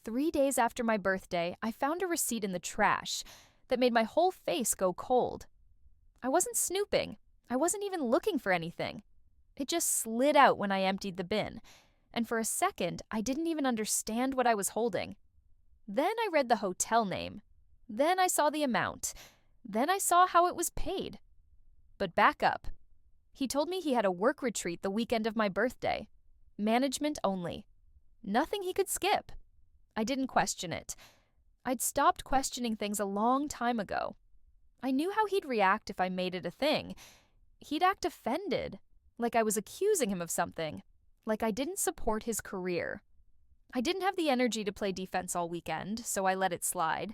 3 days after my birthday, I found a receipt in the trash that made my whole face go cold. I wasn't snooping. I wasn't even looking for anything. It just slid out when I emptied the bin, and for a second, I didn't even understand what I was holding. Then I read the hotel name. Then I saw the amount. Then I saw how it was paid. But back up. He told me he had a work retreat the weekend of my birthday. Management only. Nothing he could skip. I didn't question it. I'd stopped questioning things a long time ago. I knew how he'd react if I made it a thing. He'd act offended, like I was accusing him of something, like I didn't support his career. I didn't have the energy to play defense all weekend, so I let it slide.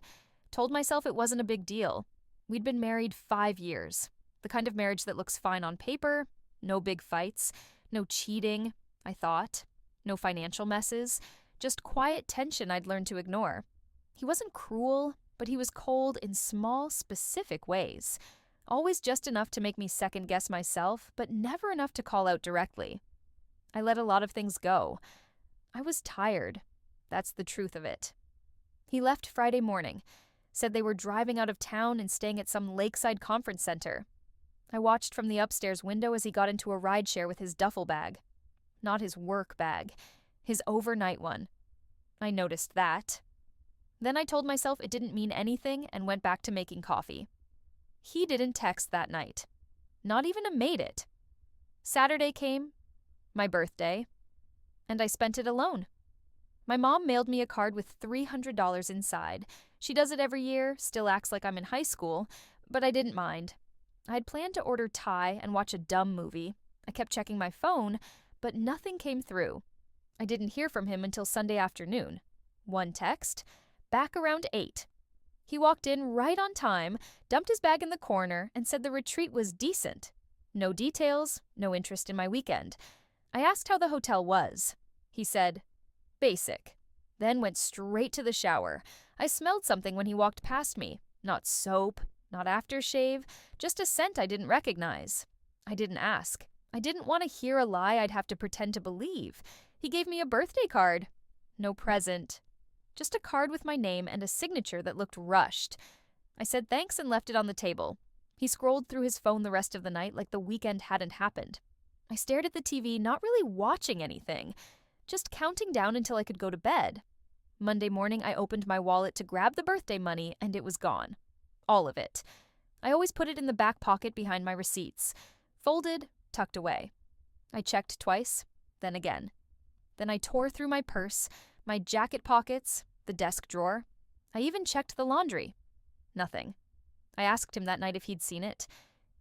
Told myself it wasn't a big deal. We'd been married 5 years. The kind of marriage that looks fine on paper, no big fights, no cheating, I thought, no financial messes, just quiet tension I'd learned to ignore. He wasn't cruel, but he was cold in small, specific ways. Always just enough to make me second-guess myself, but never enough to call out directly. I let a lot of things go. I was tired. That's the truth of it. He left Friday morning, said they were driving out of town and staying at some lakeside conference center. I watched from the upstairs window as he got into a rideshare with his duffel bag. Not his work bag, his overnight one. I noticed that. Then I told myself it didn't mean anything and went back to making coffee. He didn't text that night. Not even a made it. Saturday came, my birthday, and I spent it alone. My mom mailed me a card with $300 inside. She does it every year, still acts like I'm in high school, but I didn't mind. I'd planned to order Thai and watch a dumb movie. I kept checking my phone, but nothing came through. I didn't hear from him until Sunday afternoon. One text, back around 8. He walked in right on time, dumped his bag in the corner, and said the retreat was decent. No details, no interest in my weekend. I asked how the hotel was. He said, basic. Then went straight to the shower. I smelled something when he walked past me. Not soap, not aftershave, just a scent I didn't recognize. I didn't ask. I didn't want to hear a lie I'd have to pretend to believe. He gave me a birthday card. No present. Just a card with my name and a signature that looked rushed. I said thanks and left it on the table. He scrolled through his phone the rest of the night like the weekend hadn't happened. I stared at the TV, not really watching anything, just counting down until I could go to bed. Monday morning, I opened my wallet to grab the birthday money, and it was gone. All of it. I always put it in the back pocket behind my receipts. Folded, tucked away. I checked twice, then again. Then I tore through my purse, my jacket pockets, the desk drawer. I even checked the laundry. Nothing. I asked him that night if he'd seen it.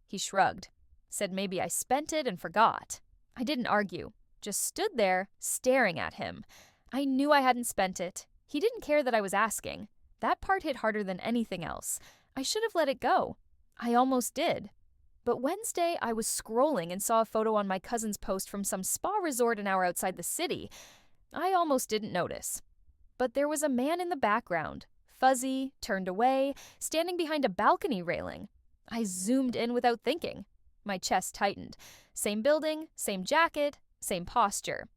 He shrugged, said maybe I spent it and forgot. I didn't argue, just stood there staring at him. I knew I hadn't spent it. He didn't care that I was asking. That part hit harder than anything else. I should have let it go. I almost did. But Wednesday, I was scrolling and saw a photo on my cousin's post from some spa resort an hour outside the city. I almost didn't notice. But there was a man in the background, fuzzy, turned away, standing behind a balcony railing. I zoomed in without thinking. My chest tightened. Same building, same jacket, same posture.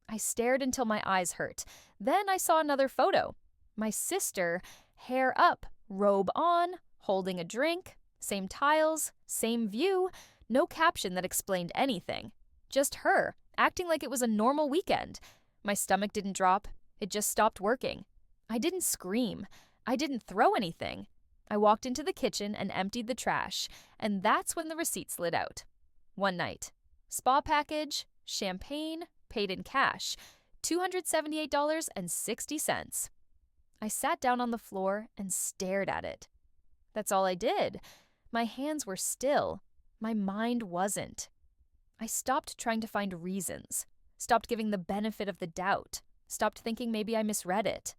I stared until my eyes hurt. Then I saw another photo. My sister, hair up, robe on, holding a drink, same tiles, same view, no caption that explained anything. Just her, acting like it was a normal weekend. My stomach didn't drop. It just stopped working. I didn't scream. I didn't throw anything. I walked into the kitchen and emptied the trash, and that's when the receipt slid out. One night. Spa package, champagne, paid in cash, $278.60. I sat down on the floor and stared at it. That's all I did. My hands were still. My mind wasn't. I stopped trying to find reasons. Stopped giving the benefit of the doubt. Stopped thinking maybe I misread it.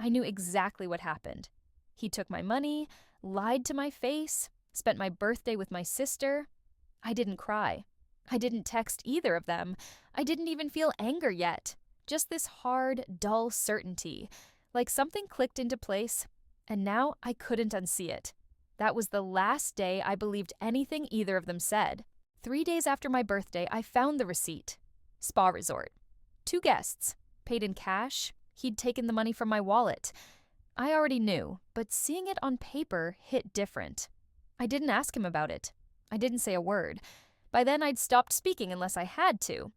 I knew exactly what happened. He took my money, lied to my face, spent my birthday with my sister. I didn't cry. I didn't text either of them. I didn't even feel anger yet. Just this hard, dull certainty. Like something clicked into place, and now I couldn't unsee it. That was the last day I believed anything either of them said. 3 days after my birthday, I found the receipt. Spa resort. 2 guests. Paid in cash. He'd taken the money from my wallet. I already knew, but seeing it on paper hit different. I didn't ask him about it. I didn't say a word. By then, I'd stopped speaking unless I had to.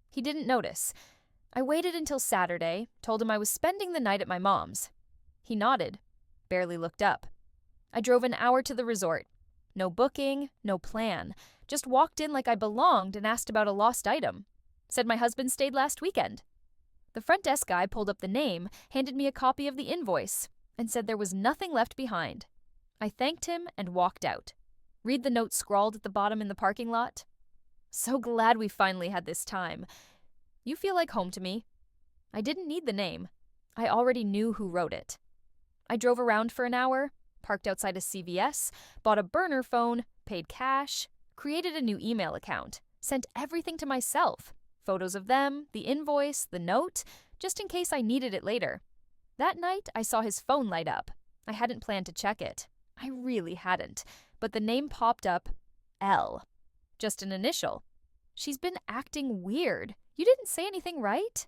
He didn't notice. I waited until Saturday, told him I was spending the night at my mom's. He nodded, barely looked up. I drove an hour to the resort. No booking, no plan. Just walked in like I belonged and asked about a lost item. Said my husband stayed last weekend. The front desk guy pulled up the name, handed me a copy of the invoice, and said there was nothing left behind. I thanked him and walked out. Read the note scrawled at the bottom in the parking lot. So glad we finally had this time. You feel like home to me. I didn't need the name. I already knew who wrote it. I drove around for an hour, parked outside a CVS, bought a burner phone, paid cash, created a new email account, sent everything to myself. Photos of them, the invoice, the note, just in case I needed it later. That night, I saw his phone light up. I hadn't planned to check it. I really hadn't. But the name popped up, L. Just an initial. She's been acting weird. You didn't say anything, right?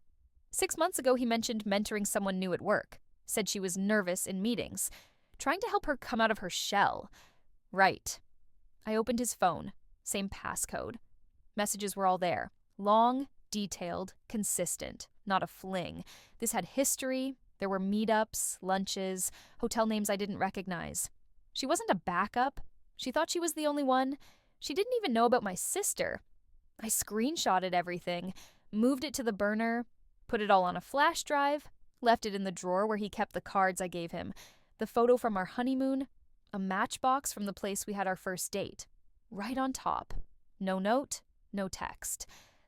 6 months ago, he mentioned mentoring someone new at work. Said she was nervous in meetings. Trying to help her come out of her shell. Right. I opened his phone. Same passcode. Messages were all there. Long, detailed, consistent. Not a fling. This had history. There were meetups, lunches, hotel names I didn't recognize. She wasn't a backup. She thought she was the only one. She didn't even know about my sister. I screenshotted everything, moved it to the burner, put it all on a flash drive, left it in the drawer where he kept the cards I gave him, the photo from our honeymoon, a matchbox from the place we had our first date. Right on top. No note, no text.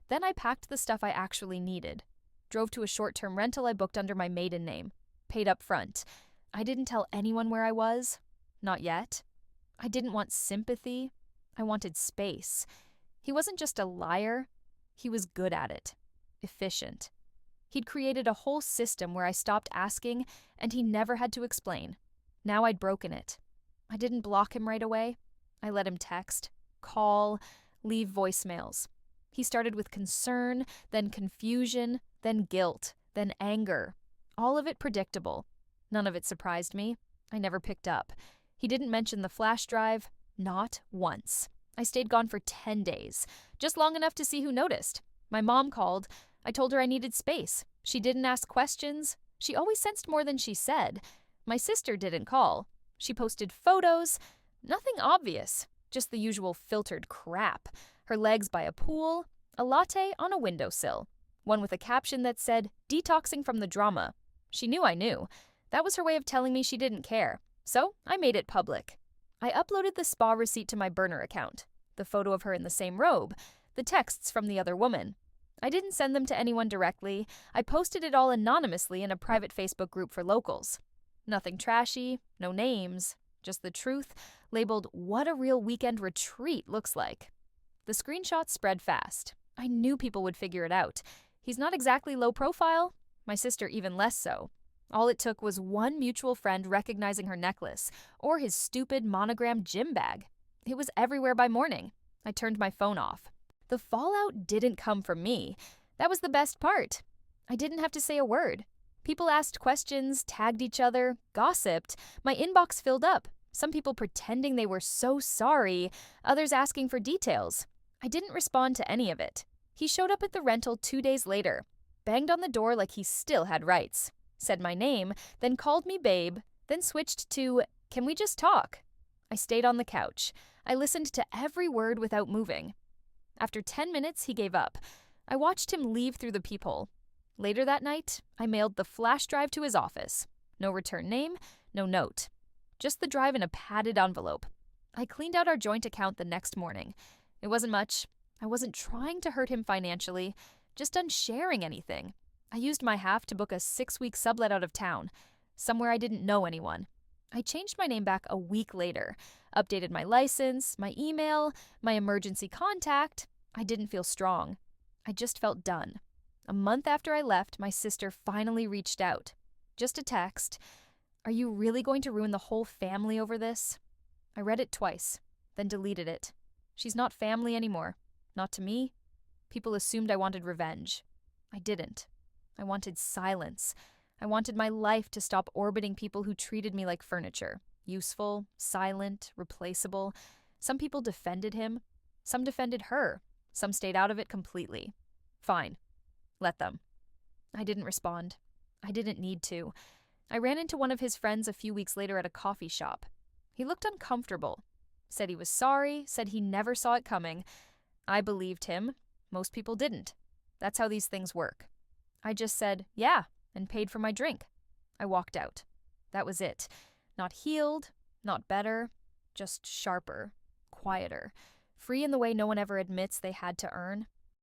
Then I packed the stuff I actually needed. Drove to a short-term rental I booked under my maiden name. Paid up front. I didn't tell anyone where I was. Not yet. I didn't want sympathy. I wanted space. He wasn't just a liar. He was good at it. Efficient. He'd created a whole system where I stopped asking, and he never had to explain. Now I'd broken it. I didn't block him right away. I let him text, call, leave voicemails. He started with concern, then confusion, then guilt, then anger. All of it predictable. None of it surprised me. I never picked up. He didn't mention the flash drive. Not once. I stayed gone for 10 days, just long enough to see who noticed. My mom called. I told her I needed space. She didn't ask questions. She always sensed more than she said. My sister didn't call. She posted photos. Nothing obvious, just the usual filtered crap. Her legs by a pool, a latte on a windowsill. One with a caption that said, "Detoxing from the drama." She knew I knew. That was her way of telling me she didn't care. So I made it public. I uploaded the spa receipt to my burner account, the photo of her in the same robe, the texts from the other woman. I didn't send them to anyone directly. I posted it all anonymously in a private Facebook group for locals. Nothing trashy, no names, just the truth, labeled "What a Real Weekend Retreat Looks Like." The screenshots spread fast. I knew people would figure it out. He's not exactly low profile, my sister even less so. All it took was one mutual friend recognizing her necklace, or his stupid monogrammed gym bag. It was everywhere by morning. I turned my phone off. The fallout didn't come from me. That was the best part. I didn't have to say a word. People asked questions, tagged each other, gossiped. My inbox filled up. Some people pretending they were so sorry, others asking for details. I didn't respond to any of it. He showed up at the rental 2 days later, banged on the door like he still had rights, said my name, then called me babe, then switched to, "Can we just talk?" I stayed on the couch. I listened to every word without moving. After 10 minutes, he gave up. I watched him leave through the peephole. Later that night, I mailed the flash drive to his office. No return name, no note. Just the drive in a padded envelope. I cleaned out our joint account the next morning. It wasn't much. I wasn't trying to hurt him financially, just unsharing anything. I used my half to book a 6-week sublet out of town, somewhere I didn't know anyone. I changed my name back a week later, updated my license, my email, my emergency contact. I didn't feel strong. I just felt done. A month after I left, my sister finally reached out. Just a text. "Are you really going to ruin the whole family over this?" I read it twice, then deleted it. She's not family anymore. Not to me. People assumed I wanted revenge. I didn't. I wanted silence. I wanted my life to stop orbiting people who treated me like furniture. Useful, silent, replaceable. Some people defended him. Some defended her. Some stayed out of it completely. Fine. Let them. I didn't respond. I didn't need to. I ran into one of his friends a few weeks later at a coffee shop. He looked uncomfortable. Said he was sorry, said he never saw it coming. I believed him. Most people didn't. That's how these things work. I just said, yeah, and paid for my drink. I walked out. That was it. Not healed, not better, just sharper, quieter, free in the way no one ever admits they had to earn.